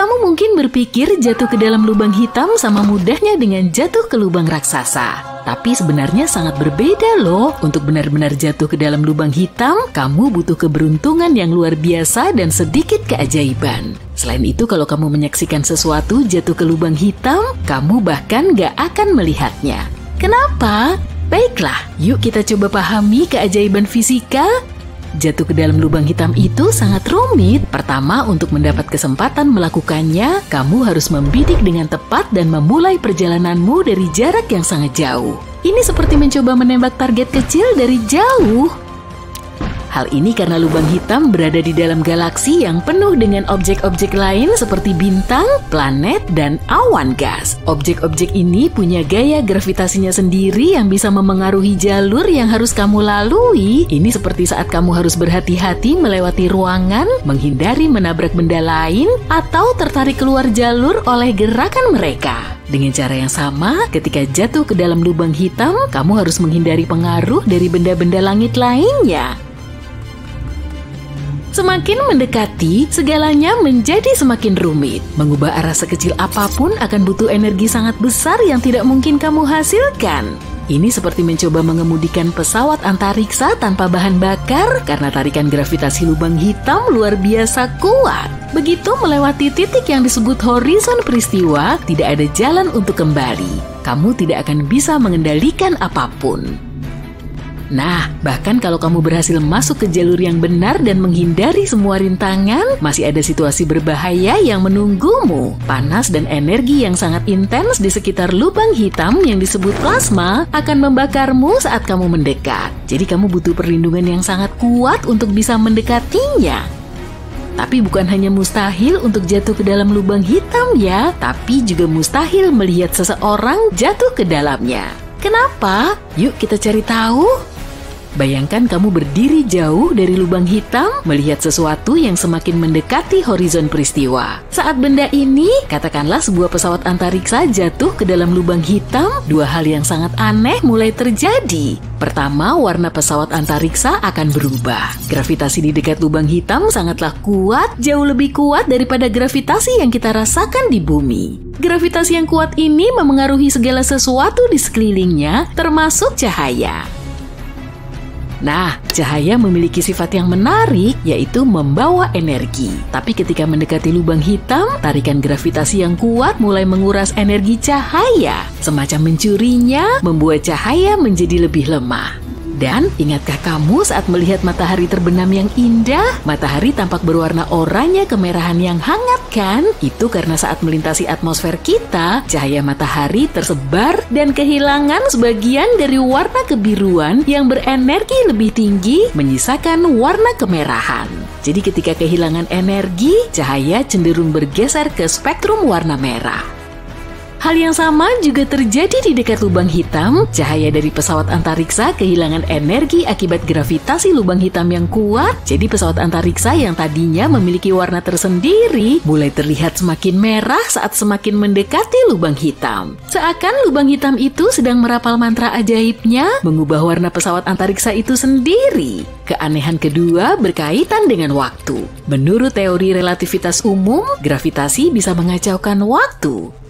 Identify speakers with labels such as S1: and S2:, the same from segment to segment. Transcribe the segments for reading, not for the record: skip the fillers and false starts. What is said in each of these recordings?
S1: Kamu mungkin berpikir jatuh ke dalam lubang hitam sama mudahnya dengan jatuh ke lubang raksasa. Tapi sebenarnya sangat berbeda loh. Untuk benar-benar jatuh ke dalam lubang hitam, kamu butuh keberuntungan yang luar biasa dan sedikit keajaiban. Selain itu, kalau kamu menyaksikan sesuatu jatuh ke lubang hitam, kamu bahkan gak akan melihatnya. Kenapa? Baiklah, yuk kita coba pahami keajaiban fisika. Jatuh ke dalam lubang hitam itu sangat rumit. Pertama, untuk mendapat kesempatan melakukannya, kamu harus membidik dengan tepat dan memulai perjalananmu dari jarak yang sangat jauh. Ini seperti mencoba menembak target kecil dari jauh. Hal ini karena lubang hitam berada di dalam galaksi yang penuh dengan objek-objek lain seperti bintang, planet, dan awan gas. Objek-objek ini punya gaya gravitasinya sendiri yang bisa memengaruhi jalur yang harus kamu lalui. Ini seperti saat kamu harus berhati-hati melewati ruangan, menghindari menabrak benda lain, atau tertarik keluar jalur oleh gerakan mereka. Dengan cara yang sama, ketika jatuh ke dalam lubang hitam, kamu harus menghindari pengaruh dari benda-benda langit lainnya. Semakin mendekati, segalanya menjadi semakin rumit. Mengubah arah sekecil apapun akan butuh energi sangat besar yang tidak mungkin kamu hasilkan. Ini seperti mencoba mengemudikan pesawat antariksa tanpa bahan bakar karena tarikan gravitasi lubang hitam luar biasa kuat. Begitu melewati titik yang disebut horizon peristiwa, tidak ada jalan untuk kembali. Kamu tidak akan bisa mengendalikan apapun. Nah, bahkan kalau kamu berhasil masuk ke jalur yang benar dan menghindari semua rintangan, masih ada situasi berbahaya yang menunggumu. Panas dan energi yang sangat intens di sekitar lubang hitam yang disebut plasma akan membakarmu saat kamu mendekat. Jadi kamu butuh perlindungan yang sangat kuat untuk bisa mendekatinya. Tapi bukan hanya mustahil untuk jatuh ke dalam lubang hitam ya, tapi juga mustahil melihat seseorang jatuh ke dalamnya. Kenapa? Yuk kita cari tahu. Bayangkan kamu berdiri jauh dari lubang hitam, melihat sesuatu yang semakin mendekati horizon peristiwa. Saat benda ini, katakanlah sebuah pesawat antariksa jatuh ke dalam lubang hitam, dua hal yang sangat aneh mulai terjadi. Pertama, warna pesawat antariksa akan berubah. Gravitasi di dekat lubang hitam sangatlah kuat, jauh lebih kuat daripada gravitasi yang kita rasakan di bumi. Gravitasi yang kuat ini memengaruhi segala sesuatu di sekelilingnya, termasuk cahaya. Nah, cahaya memiliki sifat yang menarik, yaitu membawa energi. Tapi ketika mendekati lubang hitam, tarikan gravitasi yang kuat mulai menguras energi cahaya. Semacam mencurinya, membuat cahaya menjadi lebih lemah. Dan ingatkah kamu saat melihat matahari terbenam yang indah? Matahari tampak berwarna oranye kemerahan yang hangat kan? Itu karena saat melintasi atmosfer kita, cahaya matahari tersebar dan kehilangan sebagian dari warna kebiruan yang berenergi lebih tinggi, menyisakan warna kemerahan. Jadi ketika kehilangan energi, cahaya cenderung bergeser ke spektrum warna merah. Hal yang sama juga terjadi di dekat lubang hitam. Cahaya dari pesawat antariksa kehilangan energi akibat gravitasi lubang hitam yang kuat. Jadi pesawat antariksa yang tadinya memiliki warna tersendiri mulai terlihat semakin merah saat semakin mendekati lubang hitam. Seakan lubang hitam itu sedang merapal mantra ajaibnya, mengubah warna pesawat antariksa itu sendiri. Keanehan kedua berkaitan dengan waktu. Menurut teori relativitas umum, gravitasi bisa mengacaukan waktu.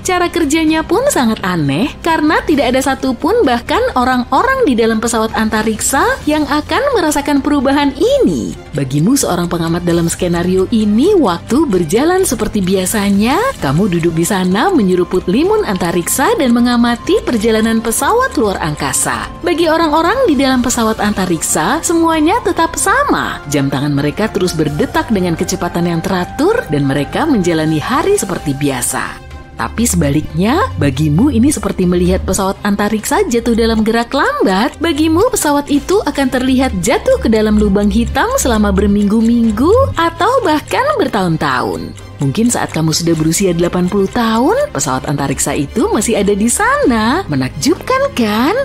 S1: Cara kerjanya pun sangat aneh karena tidak ada satupun bahkan orang-orang di dalam pesawat antariksa yang akan merasakan perubahan ini. Bagimu seorang pengamat dalam skenario ini, waktu berjalan seperti biasanya. Kamu duduk di sana menyeruput limun antariksa dan mengamati perjalanan pesawat luar angkasa. Bagi orang-orang di dalam pesawat antariksa, semuanya tetap sama. Jam tangan mereka terus berdetak dengan kecepatan yang teratur dan mereka menjalani hari seperti biasa. Tapi sebaliknya, bagimu ini seperti melihat pesawat antariksa jatuh dalam gerak lambat. Bagimu pesawat itu akan terlihat jatuh ke dalam lubang hitam selama berminggu-minggu atau bahkan bertahun-tahun. Mungkin saat kamu sudah berusia 80 tahun, pesawat antariksa itu masih ada di sana. Menakjubkan kan?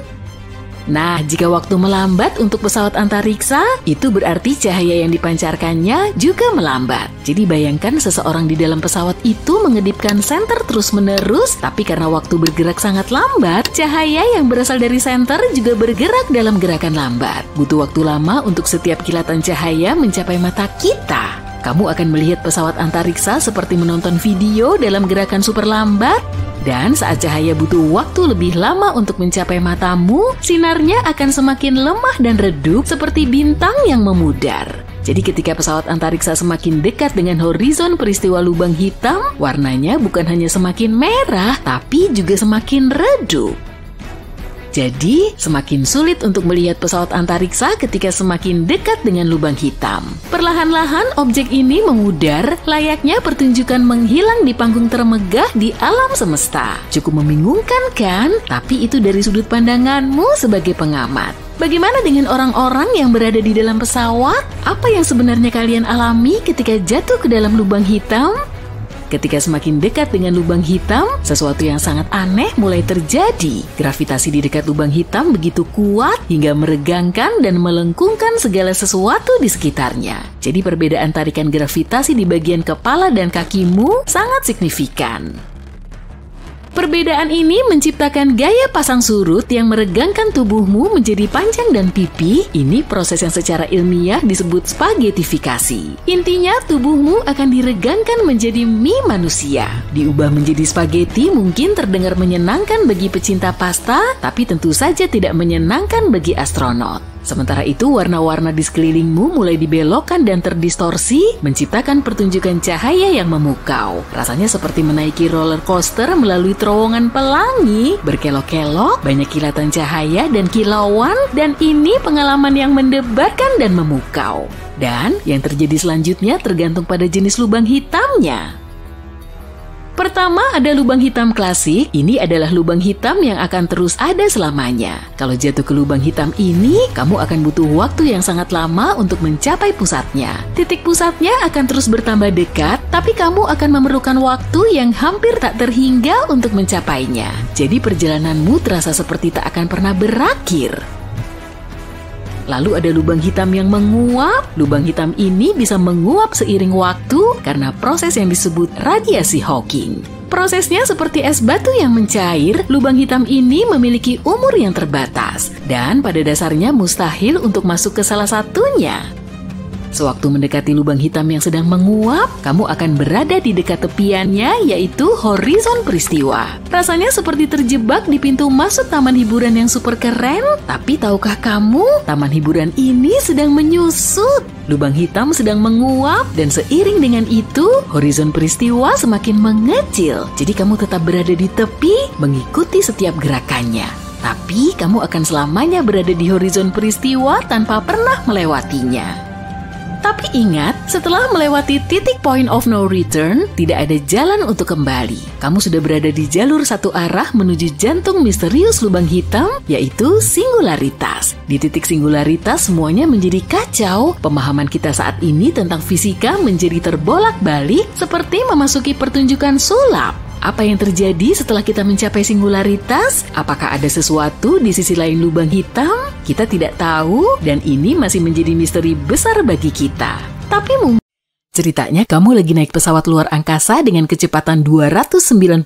S1: Nah, jika waktu melambat untuk pesawat antariksa, itu berarti cahaya yang dipancarkannya juga melambat. Jadi bayangkan seseorang di dalam pesawat itu mengedipkan senter terus-menerus, tapi karena waktu bergerak sangat lambat, cahaya yang berasal dari senter juga bergerak dalam gerakan lambat. Butuh waktu lama untuk setiap kilatan cahaya mencapai mata kita. Kamu akan melihat pesawat antariksa seperti menonton video dalam gerakan super lambat. Dan saat cahaya butuh waktu lebih lama untuk mencapai matamu, sinarnya akan semakin lemah dan redup seperti bintang yang memudar. Jadi ketika pesawat antariksa semakin dekat dengan horizon peristiwa lubang hitam, warnanya bukan hanya semakin merah, tapi juga semakin redup. Jadi, semakin sulit untuk melihat pesawat antariksa ketika semakin dekat dengan lubang hitam. Perlahan-lahan objek ini memudar, layaknya pertunjukan menghilang di panggung termegah di alam semesta. Cukup membingungkan kan? Tapi itu dari sudut pandanganmu sebagai pengamat. Bagaimana dengan orang-orang yang berada di dalam pesawat? Apa yang sebenarnya kalian alami ketika jatuh ke dalam lubang hitam? Ketika semakin dekat dengan lubang hitam, sesuatu yang sangat aneh mulai terjadi. Gravitasi di dekat lubang hitam begitu kuat hingga meregangkan dan melengkungkan segala sesuatu di sekitarnya. Jadi perbedaan tarikan gravitasi di bagian kepala dan kakimu sangat signifikan. Perbedaan ini menciptakan gaya pasang surut yang meregangkan tubuhmu menjadi panjang dan pipi. Ini proses yang secara ilmiah disebut spagetifikasi. Intinya tubuhmu akan diregangkan menjadi mie manusia. Diubah menjadi spageti mungkin terdengar menyenangkan bagi pecinta pasta, tapi tentu saja tidak menyenangkan bagi astronot. Sementara itu, warna-warna di sekelilingmu mulai dibelokkan dan terdistorsi, menciptakan pertunjukan cahaya yang memukau. Rasanya seperti menaiki roller coaster melalui terowongan pelangi, berkelok-kelok, banyak kilatan cahaya dan kilauan, dan ini pengalaman yang mendebarkan dan memukau. Dan yang terjadi selanjutnya tergantung pada jenis lubang hitamnya. Pertama ada lubang hitam klasik. Ini adalah lubang hitam yang akan terus ada selamanya. Kalau jatuh ke lubang hitam ini, kamu akan butuh waktu yang sangat lama untuk mencapai pusatnya. Titik pusatnya akan terus bertambah dekat, tapi kamu akan memerlukan waktu yang hampir tak terhingga untuk mencapainya. Jadi perjalananmu terasa seperti tak akan pernah berakhir. Lalu ada lubang hitam yang menguap. Lubang hitam ini bisa menguap seiring waktu karena proses yang disebut radiasi Hawking. Prosesnya seperti es batu yang mencair, lubang hitam ini memiliki umur yang terbatas dan pada dasarnya mustahil untuk masuk ke salah satunya. Sewaktu mendekati lubang hitam yang sedang menguap, kamu akan berada di dekat tepiannya, yaitu horizon peristiwa. Rasanya seperti terjebak di pintu masuk taman hiburan yang super keren, tapi tahukah kamu, taman hiburan ini sedang menyusut. Lubang hitam sedang menguap, dan seiring dengan itu, horizon peristiwa semakin mengecil. Jadi kamu tetap berada di tepi, mengikuti setiap gerakannya. Tapi kamu akan selamanya berada di horizon peristiwa tanpa pernah melewatinya. Tapi ingat, setelah melewati titik point of no return, tidak ada jalan untuk kembali. Kamu sudah berada di jalur satu arah menuju jantung misterius lubang hitam, yaitu singularitas. Di titik singularitas semuanya menjadi kacau. Pemahaman kita saat ini tentang fisika menjadi terbolak-balik seperti memasuki pertunjukan sulap. Apa yang terjadi setelah kita mencapai singularitas? Apakah ada sesuatu di sisi lain lubang hitam? Kita tidak tahu, dan ini masih menjadi misteri besar bagi kita. Tapi mungkin ceritanya kamu lagi naik pesawat luar angkasa dengan kecepatan 290.000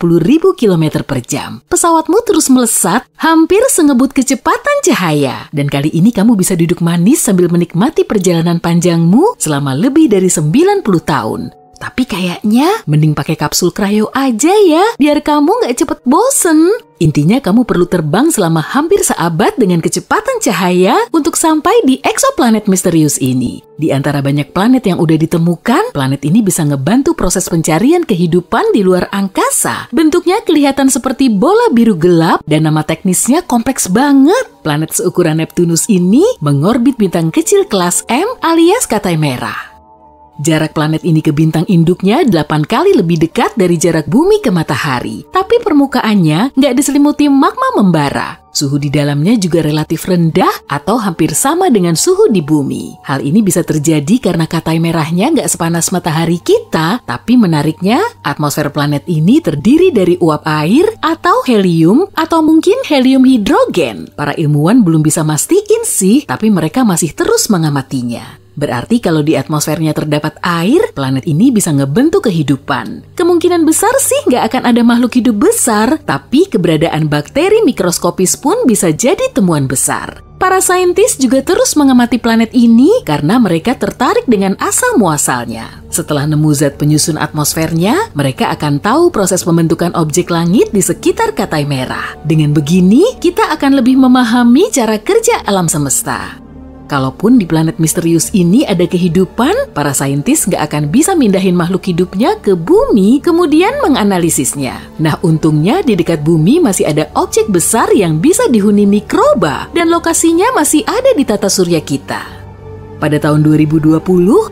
S1: km per jam. Pesawatmu terus melesat, hampir sengebut kecepatan cahaya. Dan kali ini kamu bisa duduk manis sambil menikmati perjalanan panjangmu selama lebih dari 90 tahun. Tapi kayaknya mending pakai kapsul cryo aja ya, biar kamu nggak cepet bosen. Intinya kamu perlu terbang selama hampir seabad dengan kecepatan cahaya untuk sampai di eksoplanet misterius ini. Di antara banyak planet yang udah ditemukan, planet ini bisa ngebantu proses pencarian kehidupan di luar angkasa. Bentuknya kelihatan seperti bola biru gelap dan nama teknisnya kompleks banget. Planet seukuran Neptunus ini mengorbit bintang kecil kelas M alias Katai Merah. Jarak planet ini ke bintang induknya 8 kali lebih dekat dari jarak bumi ke matahari. Tapi permukaannya nggak diselimuti magma membara. Suhu di dalamnya juga relatif rendah atau hampir sama dengan suhu di bumi. Hal ini bisa terjadi karena Katai Merahnya nggak sepanas matahari kita, tapi menariknya atmosfer planet ini terdiri dari uap air atau helium atau mungkin helium hidrogen. Para ilmuwan belum bisa mastiin sih, tapi mereka masih terus mengamatinya. Berarti kalau di atmosfernya terdapat air, planet ini bisa ngebentuk kehidupan. Kemungkinan besar sih nggak akan ada makhluk hidup besar, tapi keberadaan bakteri mikroskopis pun bisa jadi temuan besar. Para saintis juga terus mengamati planet ini karena mereka tertarik dengan asal-muasalnya. Setelah nemu zat penyusun atmosfernya, mereka akan tahu proses pembentukan objek langit di sekitar Katai Merah. Dengan begini, kita akan lebih memahami cara kerja alam semesta. Kalaupun di planet misterius ini ada kehidupan, para saintis nggak akan bisa mindahin makhluk hidupnya ke bumi kemudian menganalisisnya. Nah, untungnya di dekat bumi masih ada objek besar yang bisa dihuni mikroba dan lokasinya masih ada di tata surya kita. Pada tahun 2020,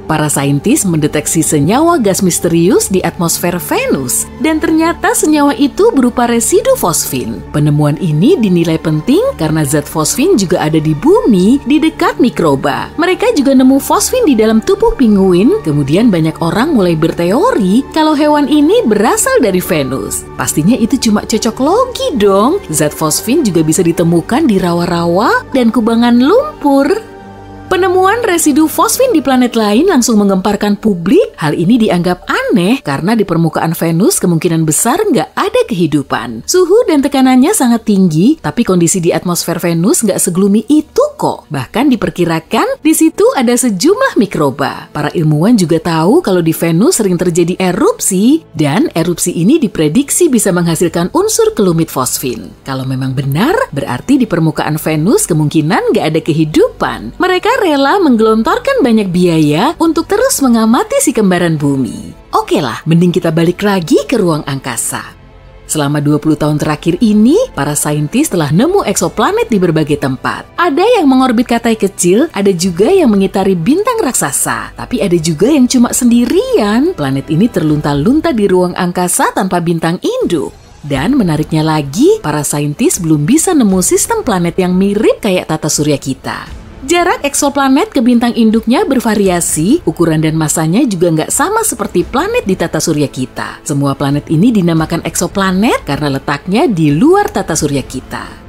S1: para saintis mendeteksi senyawa gas misterius di atmosfer Venus dan ternyata senyawa itu berupa residu fosfin. Penemuan ini dinilai penting karena zat fosfin juga ada di bumi di dekat mikroba. Mereka juga nemu fosfin di dalam tubuh penguin, kemudian banyak orang mulai berteori kalau hewan ini berasal dari Venus. Pastinya itu cuma cocok logi dong. Zat fosfin juga bisa ditemukan di rawa-rawa dan kubangan lumpur. Penemuan residu fosfin di planet lain langsung menggemparkan publik. Hal ini dianggap aneh karena di permukaan Venus kemungkinan besar nggak ada kehidupan. Suhu dan tekanannya sangat tinggi, tapi kondisi di atmosfer Venus nggak segloomy itu kok. Bahkan diperkirakan di situ ada sejumlah mikroba. Para ilmuwan juga tahu kalau di Venus sering terjadi erupsi, dan erupsi ini diprediksi bisa menghasilkan unsur kelumit fosfin. Kalau memang benar, berarti di permukaan Venus kemungkinan nggak ada kehidupan. Mereka rela menggelontorkan banyak biaya untuk terus mengamati si kembaran bumi. Oke lah, mending kita balik lagi ke ruang angkasa. Selama 20 tahun terakhir ini, para saintis telah nemu eksoplanet di berbagai tempat. Ada yang mengorbit Katai kecil, ada juga yang mengitari bintang raksasa. Tapi ada juga yang cuma sendirian. Planet ini terlunta-lunta di ruang angkasa tanpa bintang induk. Dan menariknya lagi, para saintis belum bisa nemu sistem planet yang mirip kayak tata surya kita. Jarak eksoplanet ke bintang induknya bervariasi, ukuran dan masanya juga nggak sama seperti planet di tata surya kita. Semua planet ini dinamakan eksoplanet karena letaknya di luar tata surya kita.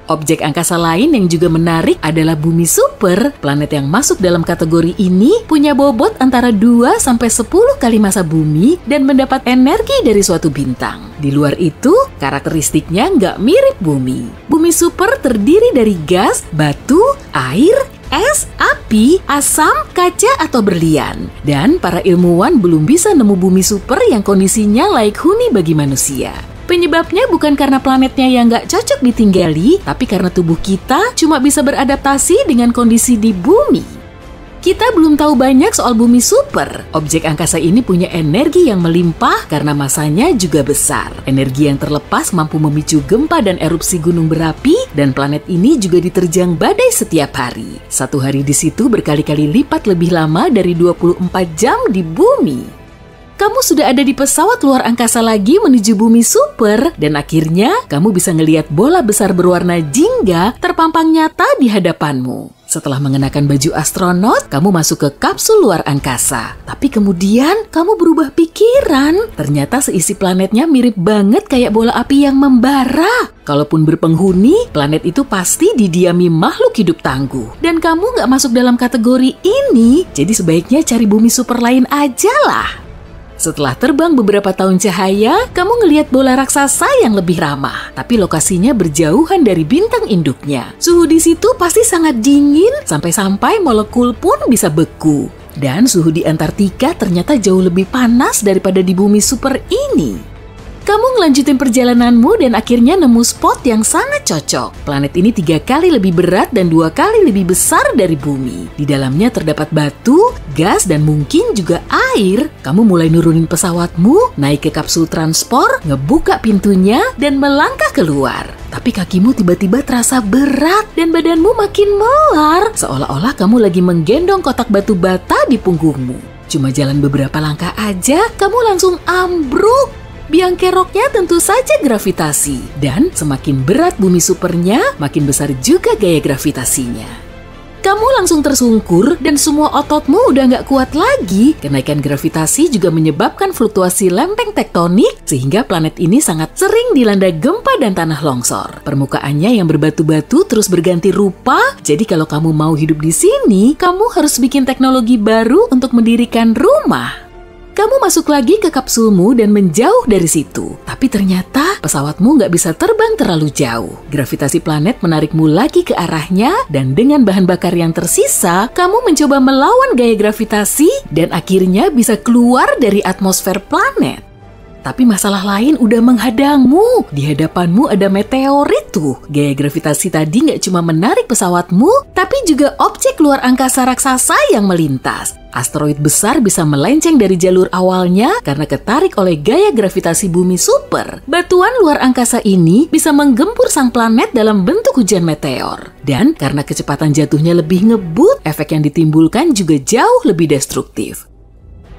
S1: Objek angkasa lain yang juga menarik adalah bumi super. Planet yang masuk dalam kategori ini punya bobot antara 2-10 kali massa bumi dan mendapat energi dari suatu bintang. Di luar itu, karakteristiknya nggak mirip bumi. Bumi super terdiri dari gas, batu, air, es, api, asam, kaca, atau berlian. Dan para ilmuwan belum bisa nemu bumi super yang kondisinya layak huni bagi manusia. Penyebabnya bukan karena planetnya yang nggak cocok ditinggali, tapi karena tubuh kita cuma bisa beradaptasi dengan kondisi di bumi. Kita belum tahu banyak soal bumi super. Objek angkasa ini punya energi yang melimpah karena masanya juga besar. Energi yang terlepas mampu memicu gempa dan erupsi gunung berapi, dan planet ini juga diterjang badai setiap hari. Satu hari di situ berkali-kali lipat lebih lama dari 24 jam di bumi. Kamu sudah ada di pesawat luar angkasa lagi menuju bumi super, dan akhirnya kamu bisa ngelihat bola besar berwarna jingga terpampang nyata di hadapanmu. Setelah mengenakan baju astronot, kamu masuk ke kapsul luar angkasa. Tapi kemudian kamu berubah pikiran. Ternyata seisi planetnya mirip banget kayak bola api yang membara. Kalaupun berpenghuni, planet itu pasti didiami makhluk hidup tangguh. Dan kamu nggak masuk dalam kategori ini, jadi sebaiknya cari bumi super lain aja lah. Setelah terbang beberapa tahun cahaya, kamu ngelihat bola raksasa yang lebih ramah, tapi lokasinya berjauhan dari bintang induknya. Suhu di situ pasti sangat dingin, sampai-sampai molekul pun bisa beku. Dan suhu di Antartika ternyata jauh lebih panas daripada di bumi super ini. Kamu ngelanjutin perjalananmu dan akhirnya nemu spot yang sangat cocok. Planet ini 3 kali lebih berat dan 2 kali lebih besar dari bumi. Di dalamnya terdapat batu, gas, dan mungkin juga air. Kamu mulai nurunin pesawatmu, naik ke kapsul transport, ngebuka pintunya, dan melangkah keluar. Tapi kakimu tiba-tiba terasa berat dan badanmu makin melar. Seolah-olah kamu lagi menggendong kotak batu bata di punggungmu. Cuma jalan beberapa langkah aja, kamu langsung ambruk. Biang keroknya tentu saja gravitasi, dan semakin berat bumi supernya, makin besar juga gaya gravitasinya. Kamu langsung tersungkur dan semua ototmu udah nggak kuat lagi. Kenaikan gravitasi juga menyebabkan fluktuasi lempeng tektonik sehingga planet ini sangat sering dilanda gempa dan tanah longsor. Permukaannya yang berbatu-batu terus berganti rupa. Jadi kalau kamu mau hidup di sini, kamu harus bikin teknologi baru untuk mendirikan rumah. Kamu masuk lagi ke kapsulmu dan menjauh dari situ. Tapi ternyata pesawatmu nggak bisa terbang terlalu jauh. Gravitasi planet menarikmu lagi ke arahnya dan dengan bahan bakar yang tersisa, kamu mencoba melawan gaya gravitasi dan akhirnya bisa keluar dari atmosfer planet. Tapi masalah lain udah menghadangmu. Di hadapanmu ada meteorit tuh. Gaya gravitasi tadi nggak cuma menarik pesawatmu, tapi juga objek luar angkasa raksasa yang melintas. Asteroid besar bisa melenceng dari jalur awalnya karena ketarik oleh gaya gravitasi bumi super. Batuan luar angkasa ini bisa menggempur sang planet dalam bentuk hujan meteor. Dan karena kecepatan jatuhnya lebih ngebut, efek yang ditimbulkan juga jauh lebih destruktif.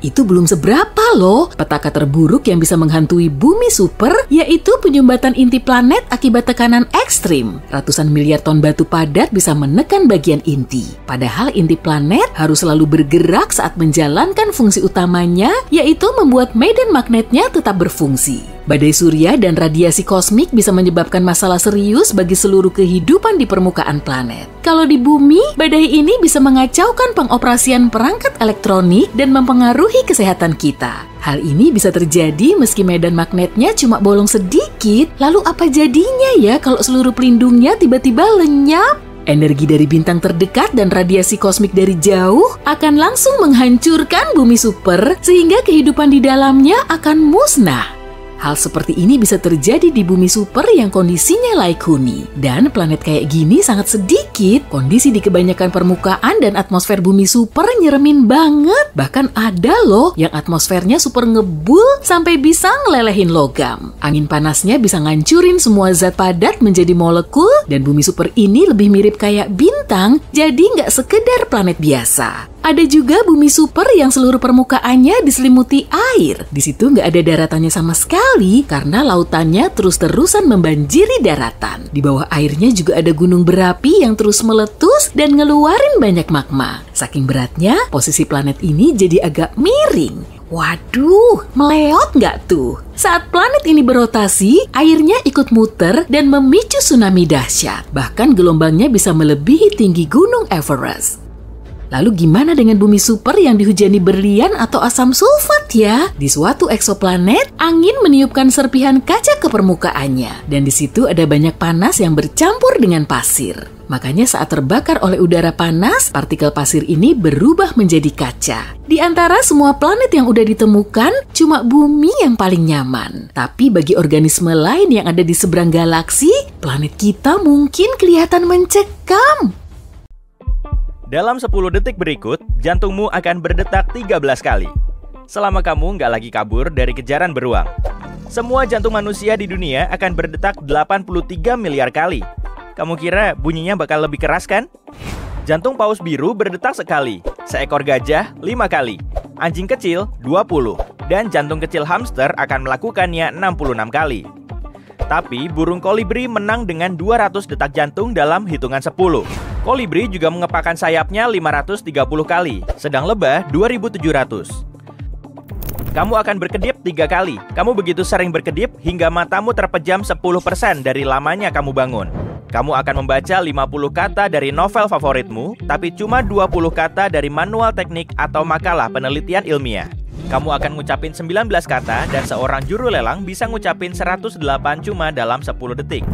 S1: Itu belum seberapa loh. Petaka terburuk yang bisa menghantui bumi super yaitu penyumbatan inti planet akibat tekanan ekstrim. Ratusan miliar ton batu padat bisa menekan bagian inti. Padahal inti planet harus selalu bergerak saat menjalankan fungsi utamanya, yaitu membuat medan magnetnya tetap berfungsi. Badai surya dan radiasi kosmik bisa menyebabkan masalah serius bagi seluruh kehidupan di permukaan planet. Kalau di bumi, badai ini bisa mengacaukan pengoperasian perangkat elektronik dan mempengaruhi kesehatan kita. Hal ini bisa terjadi meski medan magnetnya cuma bolong sedikit. Lalu apa jadinya ya kalau seluruh pelindungnya tiba-tiba lenyap? Energi dari bintang terdekat dan radiasi kosmik dari jauh akan langsung menghancurkan bumi super sehingga kehidupan di dalamnya akan musnah. Hal seperti ini bisa terjadi di bumi super yang kondisinya laik huni. Dan planet kayak gini sangat sedikit. Kondisi di kebanyakan permukaan dan atmosfer bumi super nyeremin banget. Bahkan ada loh yang atmosfernya super ngebul sampai bisa ngelelehin logam. Angin panasnya bisa ngancurin semua zat padat menjadi molekul. Dan bumi super ini lebih mirip kayak bintang, jadi nggak sekedar planet biasa. Ada juga bumi super yang seluruh permukaannya diselimuti air. Di situ nggak ada daratannya sama sekali karena lautannya terus-terusan membanjiri daratan. Di bawah airnya juga ada gunung berapi yang terus meletus dan ngeluarin banyak magma. Saking beratnya, posisi planet ini jadi agak miring. Waduh, meleot nggak tuh? Saat planet ini berotasi, airnya ikut muter dan memicu tsunami dahsyat. Bahkan gelombangnya bisa melebihi tinggi gunung Everest. Lalu gimana dengan bumi super yang dihujani berlian atau asam sulfat ya? Di suatu eksoplanet, angin meniupkan serpihan kaca ke permukaannya. Dan di situ ada banyak panas yang bercampur dengan pasir. Makanya saat terbakar oleh udara panas, partikel pasir ini berubah menjadi kaca. Di antara semua planet yang udah ditemukan, cuma bumi yang paling nyaman. Tapi bagi organisme lain yang ada di seberang galaksi, planet kita mungkin kelihatan mencekam.
S2: Dalam 10 detik berikut, jantungmu akan berdetak 13 kali. Selama kamu nggak lagi kabur dari kejaran beruang. Semua jantung manusia di dunia akan berdetak 83 miliar kali. Kamu kira bunyinya bakal lebih keras kan? Jantung paus biru berdetak sekali, seekor gajah 5 kali, anjing kecil 20, dan jantung kecil hamster akan melakukannya 66 kali. Tapi burung kolibri menang dengan 200 detak jantung dalam hitungan 10. Kolibri juga mengepakkan sayapnya 530 kali, sedang lebah 2700. Kamu akan berkedip 3 kali. Kamu begitu sering berkedip hingga matamu terpejam 10% dari lamanya kamu bangun. Kamu akan membaca 50 kata dari novel favoritmu, tapi cuma 20 kata dari manual teknik atau makalah penelitian ilmiah. Kamu akan ngucapin 19 kata dan seorang juru lelang bisa ngucapin 108 cuma dalam 10 detik.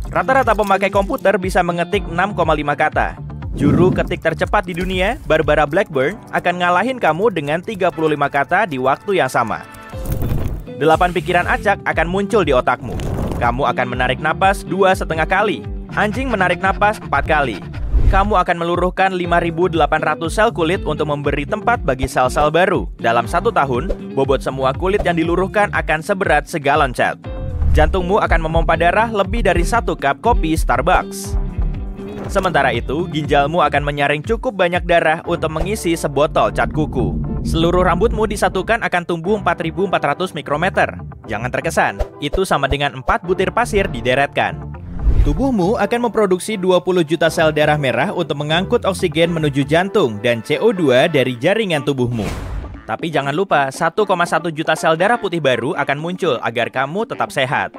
S2: Rata-rata pemakai komputer bisa mengetik 6,5 kata. Juru ketik tercepat di dunia, Barbara Blackburn, akan ngalahin kamu dengan 35 kata di waktu yang sama. 8 pikiran acak akan muncul di otakmu. Kamu akan menarik napas 2,5 kali. Anjing menarik napas 4 kali. Kamu akan meluruhkan 5.800 sel kulit untuk memberi tempat bagi sel-sel baru. Dalam 1 tahun, bobot semua kulit yang diluruhkan akan seberat segalon cat. Jantungmu akan memompa darah lebih dari 1 cup kopi Starbucks. Sementara itu, ginjalmu akan menyaring cukup banyak darah untuk mengisi sebotol cat kuku. Seluruh rambutmu disatukan akan tumbuh 4.400 mikrometer. Jangan terkesan, itu sama dengan 4 butir pasir dideretkan. Tubuhmu akan memproduksi 20 juta sel darah merah untuk mengangkut oksigen menuju jantung dan CO2 dari jaringan tubuhmu. Tapi jangan lupa, 1,1 juta sel darah putih baru akan muncul agar kamu tetap sehat.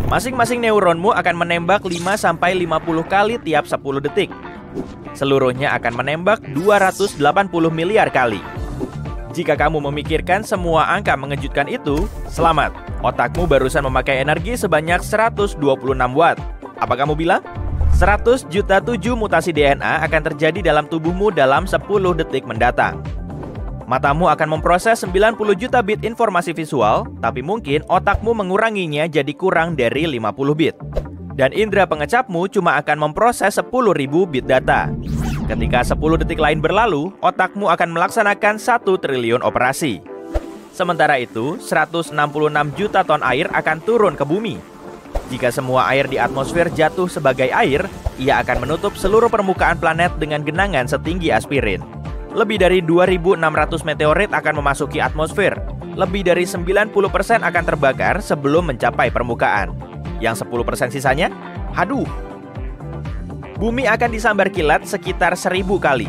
S2: Masing-masing neuronmu akan menembak 5-50 kali tiap 10 detik. Seluruhnya akan menembak 280 miliar kali. Jika kamu memikirkan semua angka mengejutkan itu, selamat. Otakmu barusan memakai energi sebanyak 126 watt. Apa kamu bilang? 100 juta 7 mutasi DNA akan terjadi dalam tubuhmu dalam 10 detik mendatang. Matamu akan memproses 90 juta bit informasi visual, tapi mungkin otakmu menguranginya jadi kurang dari 50 bit. Dan indera pengecapmu cuma akan memproses 10.000 bit data. Ketika 10 detik lain berlalu, otakmu akan melaksanakan 1 triliun operasi. Sementara itu, 166 juta ton air akan turun ke bumi. Jika semua air di atmosfer jatuh sebagai air, ia akan menutup seluruh permukaan planet dengan genangan setinggi aspirin. Lebih dari 2.600 meteorit akan memasuki atmosfer. Lebih dari 90% akan terbakar sebelum mencapai permukaan. Yang 10% sisanya? Aduh! Bumi akan disambar kilat sekitar 1000 kali.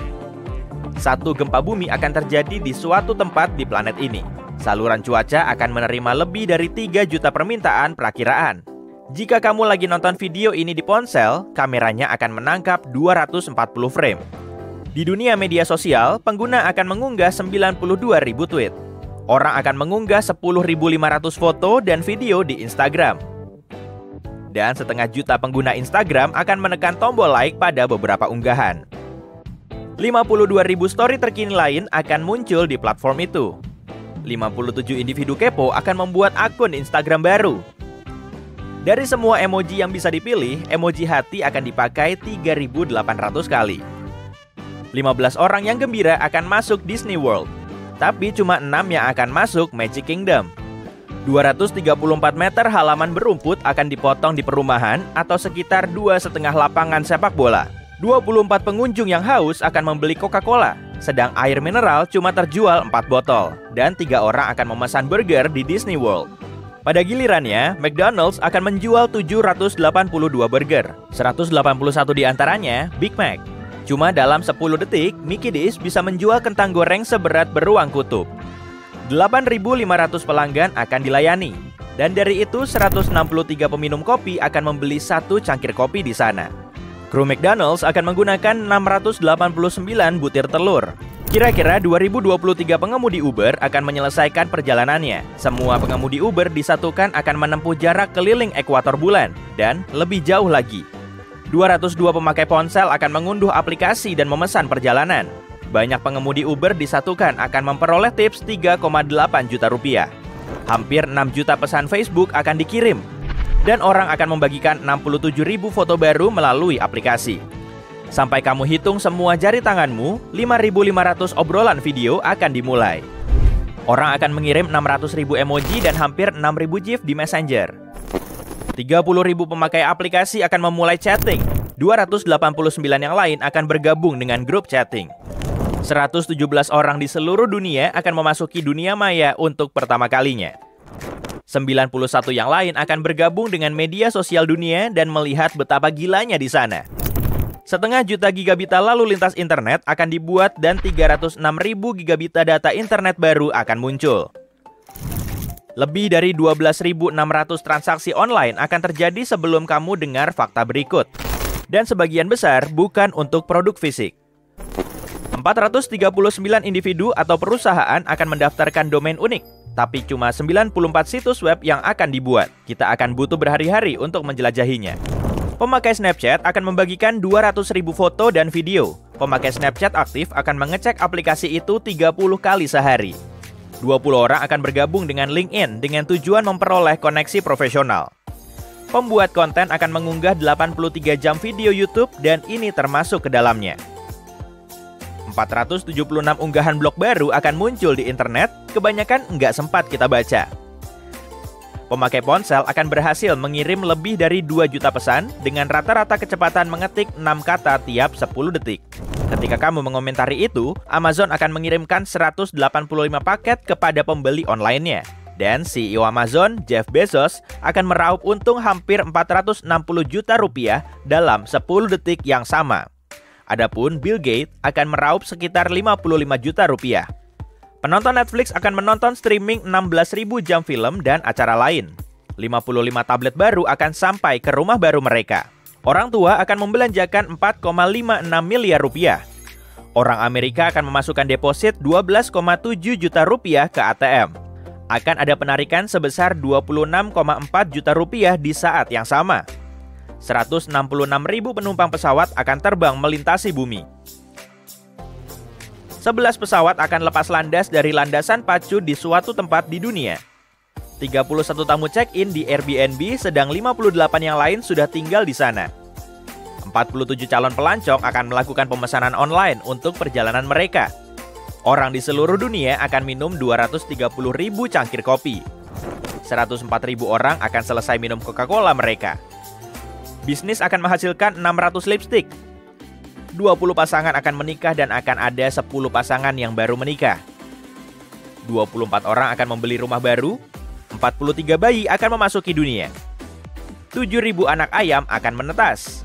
S2: Satu gempa bumi akan terjadi di suatu tempat di planet ini. Saluran cuaca akan menerima lebih dari 3 juta permintaan perakiraan. Jika kamu lagi nonton video ini di ponsel, kameranya akan menangkap 240 frame. Di dunia media sosial, pengguna akan mengunggah 92.000 tweet. Orang akan mengunggah 10.500 foto dan video di Instagram. Dan 1,5 juta pengguna Instagram akan menekan tombol like pada beberapa unggahan. 52.000 story terkini lain akan muncul di platform itu. 57 individu kepo akan membuat akun Instagram baru. Dari semua emoji yang bisa dipilih, emoji hati akan dipakai 3.800 kali. 15 orang yang gembira akan masuk Disney World, tapi cuma 6 yang akan masuk Magic Kingdom. 234 meter halaman berumput akan dipotong di perumahan atau sekitar 2,5 lapangan sepak bola. 24 pengunjung yang haus akan membeli Coca-Cola, sedang air mineral cuma terjual 4 botol, dan 3 orang akan memesan burger di Disney World. Pada gilirannya, McDonald's akan menjual 782 burger, 181 diantaranya Big Mac. Cuma dalam 10 detik, Mickey D's bisa menjual kentang goreng seberat beruang kutub. 8.500 pelanggan akan dilayani, dan dari itu 163 peminum kopi akan membeli 1 cangkir kopi di sana. Kru McDonald's akan menggunakan 689 butir telur. Kira-kira 2023 pengemudi Uber akan menyelesaikan perjalanannya. Semua pengemudi Uber disatukan akan menempuh jarak keliling ekuator bulan, dan lebih jauh lagi. 202 pemakai ponsel akan mengunduh aplikasi dan memesan perjalanan. Banyak pengemudi Uber disatukan akan memperoleh tips 3,8 juta rupiah. Hampir 6 juta pesan Facebook akan dikirim. Dan orang akan membagikan 67.000 foto baru melalui aplikasi. Sampai kamu hitung semua jari tanganmu, 5.500 obrolan video akan dimulai. Orang akan mengirim 600.000 emoji dan hampir 6.000 GIF di Messenger. 30.000 pemakai aplikasi akan memulai chatting. 289 yang lain akan bergabung dengan grup chatting. 117 orang di seluruh dunia akan memasuki dunia maya untuk pertama kalinya. 91 yang lain akan bergabung dengan media sosial dunia dan melihat betapa gilanya di sana. 0,5 juta gigabita lalu lintas internet akan dibuat dan 306.000 gigabita data internet baru akan muncul. Lebih dari 12.600 transaksi online akan terjadi sebelum kamu dengar fakta berikut. Dan sebagian besar bukan untuk produk fisik. 439 individu atau perusahaan akan mendaftarkan domain unik, tapi cuma 94 situs web yang akan dibuat. Kita akan butuh berhari-hari untuk menjelajahinya. Pemakai Snapchat akan membagikan 200.000 foto dan video. Pemakai Snapchat aktif akan mengecek aplikasi itu 30 kali sehari. 20 orang akan bergabung dengan LinkedIn dengan tujuan memperoleh koneksi profesional. Pembuat konten akan mengunggah 83 jam video YouTube dan ini termasuk ke dalamnya. 476 unggahan blog baru akan muncul di internet, kebanyakan nggak sempat kita baca. Pemakai ponsel akan berhasil mengirim lebih dari 2 juta pesan dengan rata-rata kecepatan mengetik 6 kata tiap 10 detik. Ketika kamu mengomentari itu, Amazon akan mengirimkan 185 paket kepada pembeli online-nya. Dan CEO Amazon, Jeff Bezos, akan meraup untung hampir 460 juta rupiah dalam 10 detik yang sama. Adapun Bill Gates akan meraup sekitar 55 juta rupiah. Penonton Netflix akan menonton streaming 16.000 jam film dan acara lain. 55 tablet baru akan sampai ke rumah baru mereka. Orang tua akan membelanjakan 4,56 miliar rupiah. Orang Amerika akan memasukkan deposit 12,7 juta rupiah ke ATM. Akan ada penarikan sebesar 26,4 juta rupiah di saat yang sama. 166.000 penumpang pesawat akan terbang melintasi bumi. 11 pesawat akan lepas landas dari landasan pacu di suatu tempat di dunia. 31 tamu check-in di Airbnb, sedang 58 yang lain sudah tinggal di sana. 47 calon pelancong akan melakukan pemesanan online untuk perjalanan mereka. Orang di seluruh dunia akan minum 230.000 cangkir kopi. 104.000 orang akan selesai minum Coca-Cola mereka. Bisnis akan menghasilkan 600 lipstick. 20 pasangan akan menikah dan akan ada 10 pasangan yang baru menikah. 24 orang akan membeli rumah baru. 43 bayi akan memasuki dunia. 7.000 anak ayam akan menetas.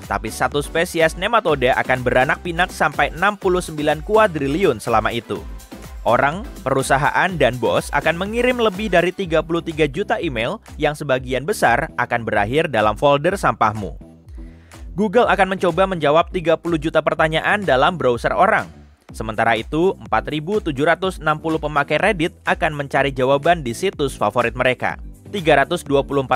S2: Tapi satu spesies nematoda akan beranak pinak sampai 69 kuadriliun selama itu. Orang, perusahaan, dan bos akan mengirim lebih dari 33 juta email yang sebagian besar akan berakhir dalam folder sampahmu. Google akan mencoba menjawab 30 juta pertanyaan dalam browser orang. Sementara itu, 4.760 pemakai Reddit akan mencari jawaban di situs favorit mereka. 324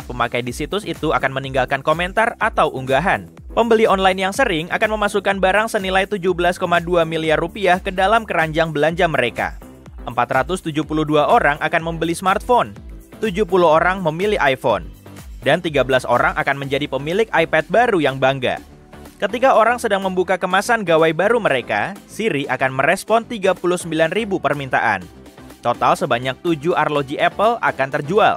S2: pemakai di situs itu akan meninggalkan komentar atau unggahan. Pembeli online yang sering akan memasukkan barang senilai 17,2 miliar rupiah ke dalam keranjang belanja mereka. 472 orang akan membeli smartphone, 70 orang memilih iPhone, dan 13 orang akan menjadi pemilik iPad baru yang bangga. Ketika orang sedang membuka kemasan gawai baru mereka, Siri akan merespon 39.000 permintaan. Total sebanyak 7 arloji Apple akan terjual.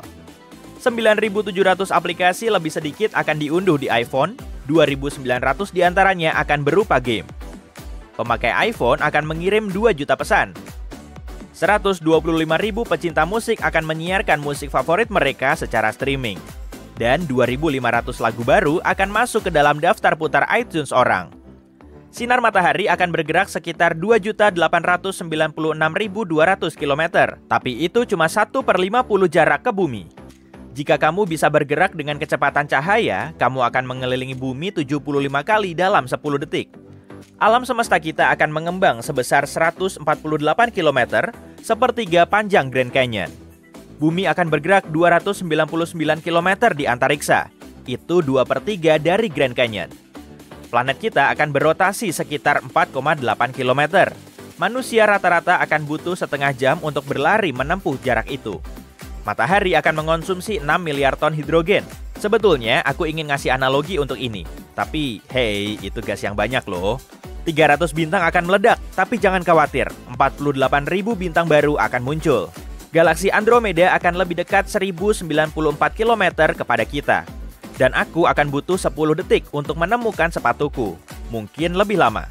S2: 9.700 aplikasi lebih sedikit akan diunduh di iPhone, 2.900 diantaranya akan berupa game. Pemakai iPhone akan mengirim 2 juta pesan. 125.000 pecinta musik akan menyiarkan musik favorit mereka secara streaming. Dan 2.500 lagu baru akan masuk ke dalam daftar putar iTunes orang. Sinar matahari akan bergerak sekitar 2.896.200 km, tapi itu cuma 1/50 jarak ke bumi. Jika kamu bisa bergerak dengan kecepatan cahaya, kamu akan mengelilingi bumi 75 kali dalam 10 detik. Alam semesta kita akan mengembang sebesar 148 km, sepertiga panjang Grand Canyon. Bumi akan bergerak 299 km di antariksa. Itu 2/3 dari Grand Canyon. Planet kita akan berotasi sekitar 4,8 km. Manusia rata-rata akan butuh setengah jam untuk berlari menempuh jarak itu. Matahari akan mengonsumsi 6 miliar ton hidrogen. Sebetulnya aku ingin ngasih analogi untuk ini. Tapi, hey, itu gas yang banyak loh. 300 bintang akan meledak, tapi jangan khawatir. 48.000 bintang baru akan muncul. Galaksi Andromeda akan lebih dekat 1094 km kepada kita. Dan aku akan butuh 10 detik untuk menemukan sepatuku. Mungkin lebih lama.